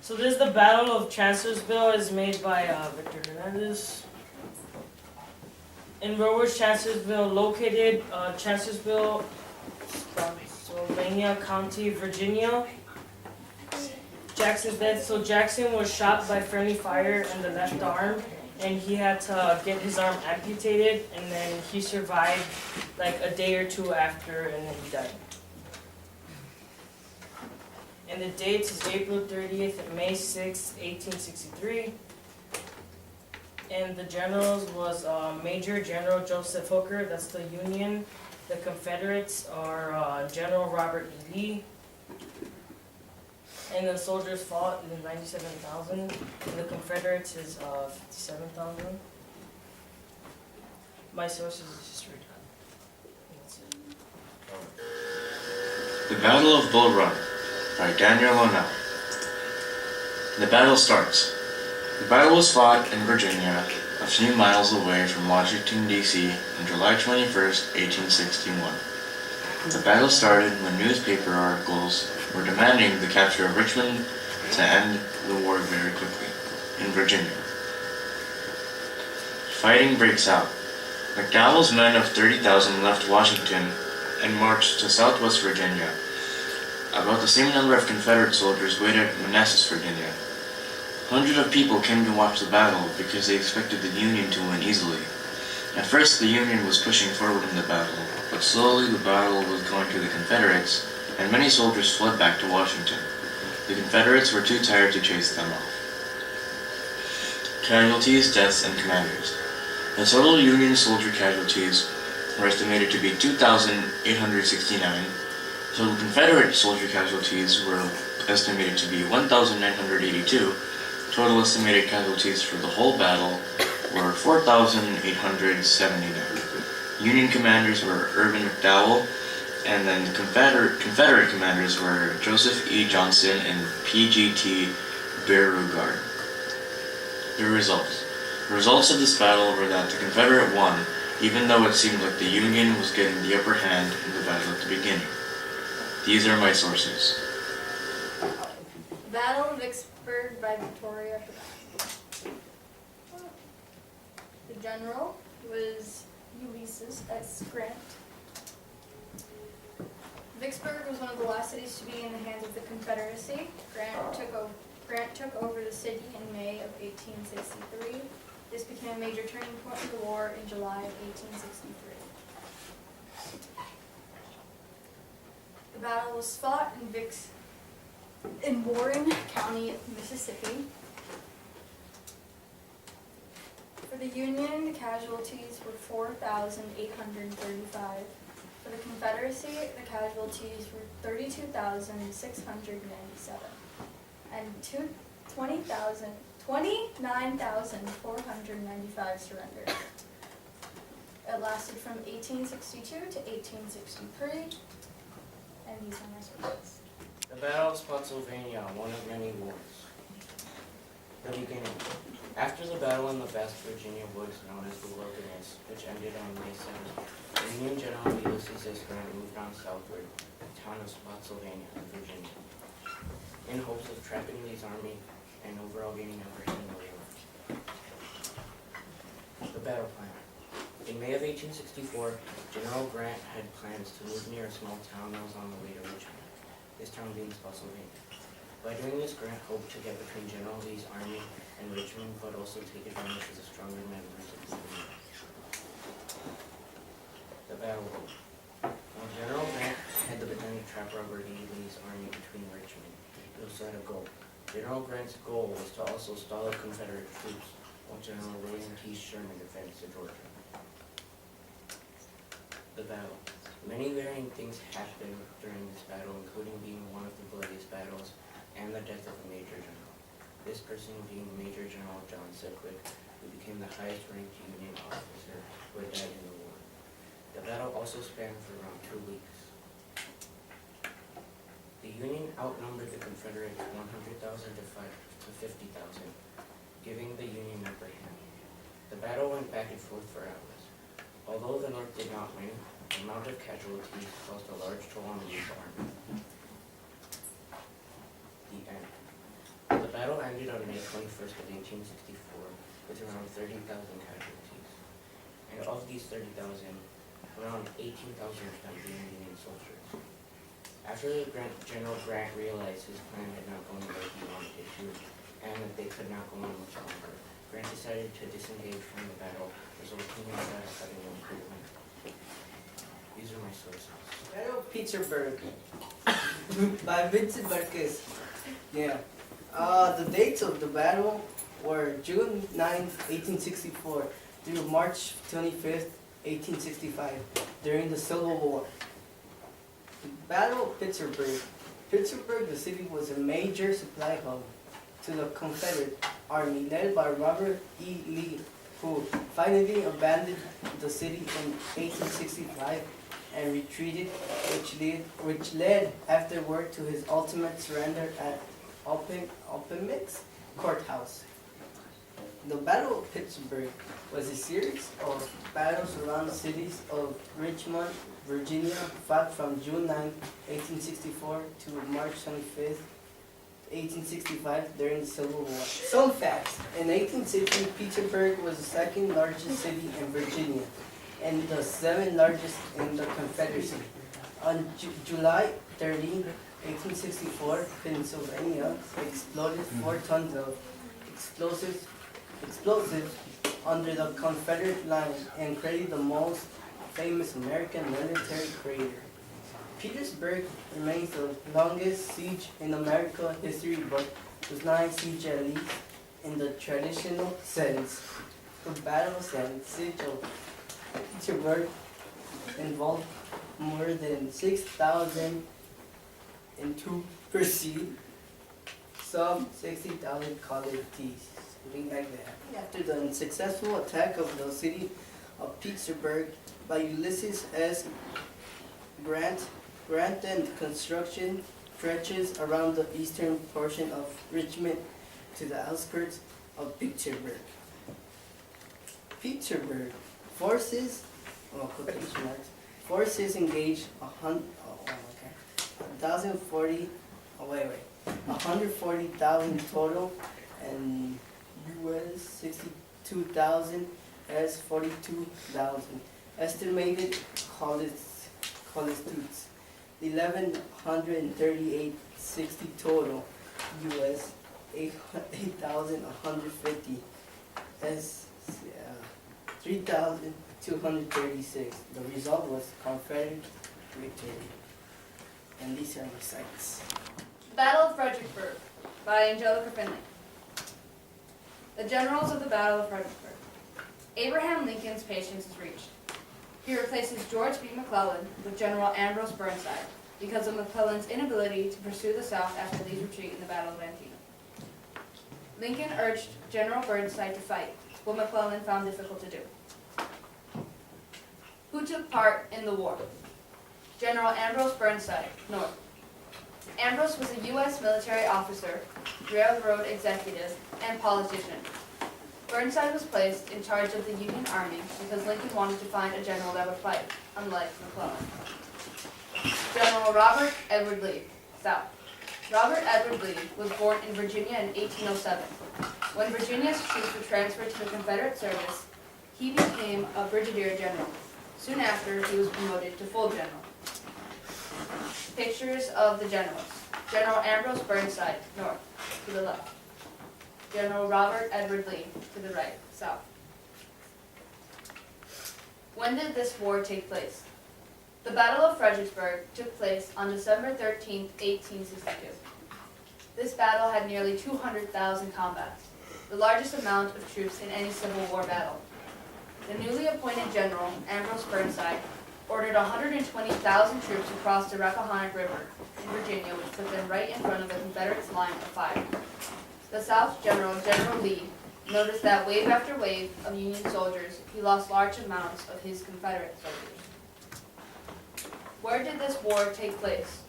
So this is the Battle of Chancellorsville, is made by Victor Hernandez. In where was Chancellorsville located? Chancellorsville, Pennsylvania County, Virginia. Jackson's death. So Jackson was shot by friendly fire in the left arm, and he had to get his arm amputated, and then he survived like a day or two after, and then he died. And the dates is April 30th and May 6th, 1863. And the generals was Major General Joseph Hooker, that's the Union. The Confederates are General Robert E. Lee. And the soldiers fought in 97,000. And the Confederates is 57,000. My sources is just read that. The Battle of Bull Run by Daniel O'Neill. The battle starts. The battle was fought in Virginia, a few miles away from Washington, D.C. on July 21st, 1861. The battle started when newspaper articles were demanding the capture of Richmond to end the war very quickly in Virginia. Fighting breaks out. McDowell's men of 30,000 left Washington and marched to southwest Virginia. About the same number of Confederate soldiers waited at Manassas, Virginia. Hundreds of people came to watch the battle because they expected the Union to win easily. At first, the Union was pushing forward in the battle, but slowly the battle was going to the Confederates, and many soldiers fled back to Washington. The Confederates were too tired to chase them off. Casualties, deaths, and commanders. The total Union soldier casualties were estimated to be 2,869. Total Confederate soldier casualties were estimated to be 1,982. Total estimated casualties for the whole battle were 4,879. Union commanders were Irvin McDowell, and then the Confederate commanders were Joseph E. Johnston and P.G.T. Beauregard. The results of this battle were that the Confederate won, even though it seemed like the Union was getting the upper hand in the battle at the beginning. These are my sources. Battle of Vicksburg by Victoria. The general was Ulysses S. Grant. Vicksburg was one of the last cities to be in the hands of the Confederacy. Grant took over the city in May of 1863. This became a major turning point in the war in July of 1863. The battle was fought in Warren County, Mississippi. For the Union, the casualties were 4,835. For the Confederacy, the casualties were 32,697 and 29,495 surrendered. It lasted from 1862 to 1863, and these are my sources. The Battle of Spotsylvania, one of many wars. The beginning. After the battle in the West Virginia woods known as the Wilderness, which ended on May 7th, the Union General Ulysses S. Grant moved on southward to the town of Spotsylvania, Virginia, in hopes of trapping Lee's army and overall gaining upper hand in the war. The battle plan. In May of 1864, General Grant had plans to move near a small town that was on the way to Richmond, this town being Spotsylvania. By doing this, Grant hoped to get between General Lee's army and Richmond, but also take advantage of the stronger members of the Union. The battle. While General Grant had the plan to trap Robert E. Lee's army between Richmond, he also had a goal. General Grant's goal was to also stall the Confederate troops, while General William T. Sherman advanced to Georgia. The battle. Many varying things happened during this battle, including being one of the bloodiest battles and the death of a major general. This person being Major General John Sedgwick, who became the highest-ranked Union officer who had died in the war. The battle also spanned for around 2 weeks. The Union outnumbered the Confederates 100,000 to 50,000, giving the Union upper hand. The battle went back and forth for hours. Although the North did not win, the amount of casualties caused a large toll on Lee's army. The end. The 21st of 1864 with around 30,000 casualties. And of these 30,000, around 18,000 of them being Union soldiers. After General Grant realized his plan had not gone the way he wanted it to, and that they could not go on much longer, Grant decided to disengage from the battle, resulting in the having no improvement. These are my sources. Battle of Petersburg by Vincent Marquez. Yeah. The dates of the battle were June 9, 1864 through March 25th, 1865, during the Civil War. The Battle of Pittsburgh. Pittsburgh, the city, was a major supply hub to the Confederate Army led by Robert E. Lee, who finally abandoned the city in 1865 and retreated, which led afterward to his ultimate surrender at Opponex Courthouse. The Battle of Pittsburgh was a series of battles around the cities of Richmond, Virginia, fought from June 9, 1864 to March 25, 1865 during the Civil War. Some facts. In 1860, Petersburg was the second largest city in Virginia and the seventh largest in the Confederacy. On July 13, 1864, Pennsylvania exploded 4 tons of explosives under the Confederate line and created the most famous American military crater. Petersburg remains the longest siege in American history, but was not a siege at least in the traditional sense. The battles and siege of Petersburg involved more than 6,000 to proceed, some 60,000 casualties, something like that. After the unsuccessful attack of the city of Petersburg by Ulysses S. Grant and construction stretches around the eastern portion of Richmond to the outskirts of Petersburg. Petersburg forces, quotation marks, forces engaged 140,000 total, and US 62,000 as 42,000. Estimated casualties 1,138.60 total, US 8,150 as 3,236. The result was Confederate victory. And these are my sites. Battle of Fredericksburg by Angelica Finley. The generals of the Battle of Fredericksburg. Abraham Lincoln's patience is reached. He replaces George B. McClellan with General Ambrose Burnside because of McClellan's inability to pursue the South after Lee's retreat in the Battle of Antietam. Lincoln urged General Burnside to fight, what McClellan found difficult to do. Who took part in the war? General Ambrose Burnside, North. Ambrose was a U.S. military officer, railroad executive, and politician. Burnside was placed in charge of the Union Army because Lincoln wanted to find a general that would fight, unlike McClellan. General Robert Edward Lee, South. Robert Edward Lee was born in Virginia in 1807. When Virginia's troops were transferred to the Confederate service, he became a brigadier general. Soon after, he was promoted to full general. Pictures of the generals. General Ambrose Burnside, North, to the left. General Robert Edward Lee, to the right, South. When did this war take place? The Battle of Fredericksburg took place on December 13, 1862. This battle had nearly 200,000 combats, the largest amount of troops in any Civil War battle. The newly appointed General, Ambrose Burnside, ordered 120,000 troops across the Rappahannock River in Virginia, which put them right in front of the Confederates' line of fire. The South General, General Lee, noticed that wave after wave of Union soldiers, he lost large amounts of his Confederate soldiers. Where did this war take place?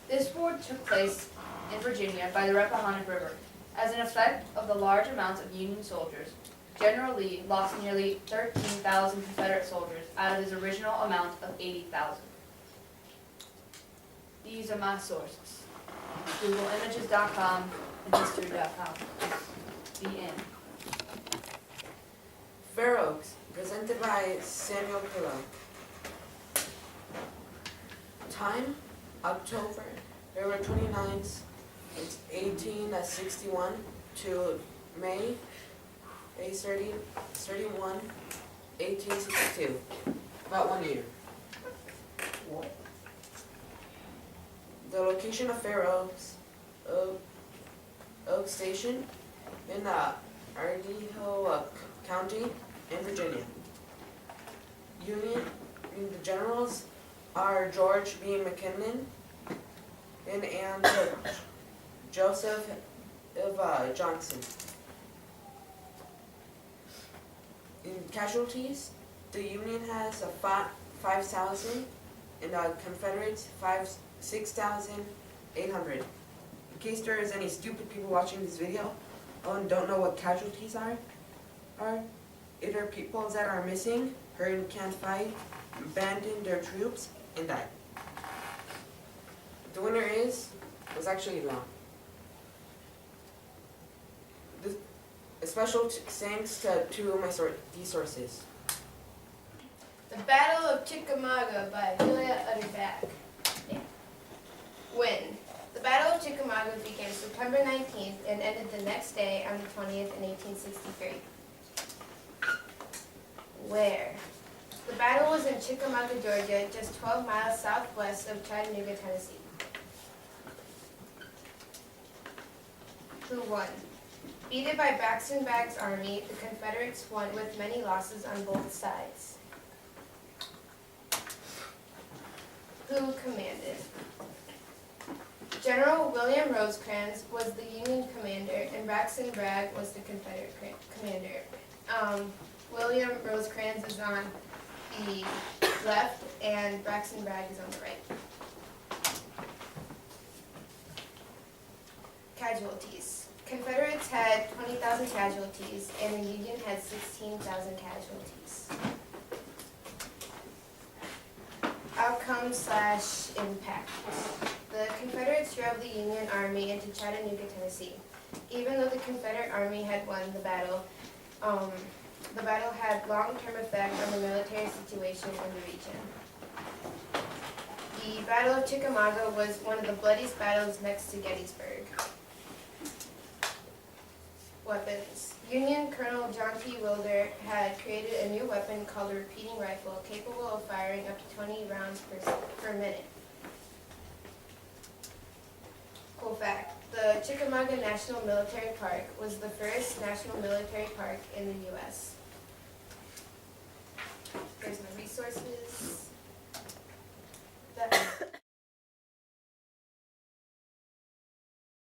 This war took place in Virginia by the Rappahannock River. As an effect of the large amounts of Union soldiers, General Lee lost nearly 13,000 Confederate soldiers out of his original amount of 80,000. These are my sources: GoogleImages.com, and history.com. The end. Fair Oaks, presented by Samuel Pillow. Time, October, February 29th, it's 1861 to May 31, 1862. About 1 year. The location of Fair Oaks, Oak Station in Arlington County in Virginia. The generals are George B. McKinnon and Joseph of Johnson. In casualties, the Union has 5,000 and the Confederates 6,800. In case there is any stupid people watching this video and don't know what casualties are it are people that are missing, hurt and can't fight, abandoned their troops, and died. The winner was actually wrong. A special thanks to two of these sources. The Battle of Chickamauga by Julia Utterback. When? The Battle of Chickamauga began September 19th and ended the next day on the 20th in 1863. Where? The battle was in Chickamauga, Georgia, just 12 miles southwest of Chattanooga, Tennessee. Who won? Defeated by Braxton Bragg's army, the Confederates won with many losses on both sides. Who commanded? General William Rosecrans was the Union commander and Braxton Bragg was the Confederate commander. William Rosecrans is on the left and Braxton Bragg is on the right. Casualties. Confederates had 20,000 casualties and the Union had 16,000 casualties. Outcome/impact. The Confederates drove the Union Army into Chattanooga, Tennessee. Even though the Confederate Army had won the battle had long-term effect on the military situation in the region. The Battle of Chickamauga was one of the bloodiest battles next to Gettysburg. Weapons. Union Colonel John P. Wilder had created a new weapon called a repeating rifle capable of firing up to 20 rounds per minute. Cool fact. The Chickamauga National Military Park was the first national military park in the U.S.